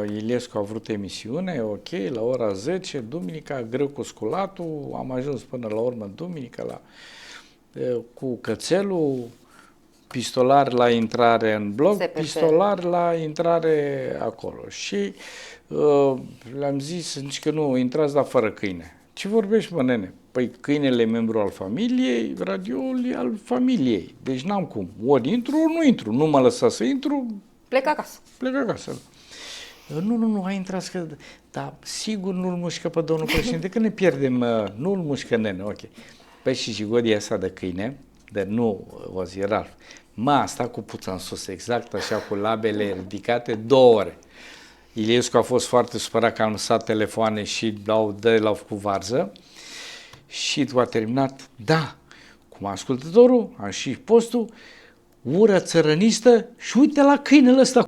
Iliescu a vrut emisiune, ok, la ora 10, duminica, greu cu sculatul, am ajuns până la urmă duminica cu cățelul, pistolar la intrare în bloc, pistolar la intrare acolo. Și le-am zis, nici că nu, intrați, dar fără câine. Ce vorbești, mă, nene? Păi câinele e membru al familiei, radioul e al familiei. Deci n-am cum. Ori intru, ori nu intru. Nu mă lăsa să intru. Plec acasă. Plec acasă. Nu, hai intrați că... Dar sigur nu-l mușcă pe domnul președinte, că ne pierdem, nu-l mușcă, nene, ok. Păi și jigodia asta de câine, de nu o zi, Ralf, a stat cu puța în sus, exact așa, cu labele ridicate, 2 ore. Iliescu a fost foarte supărat că am lăsat telefoane și l-au făcut varză și a terminat, da, cum ascultătorul, am și postul, ură țărănistă și uite la câinele ăsta.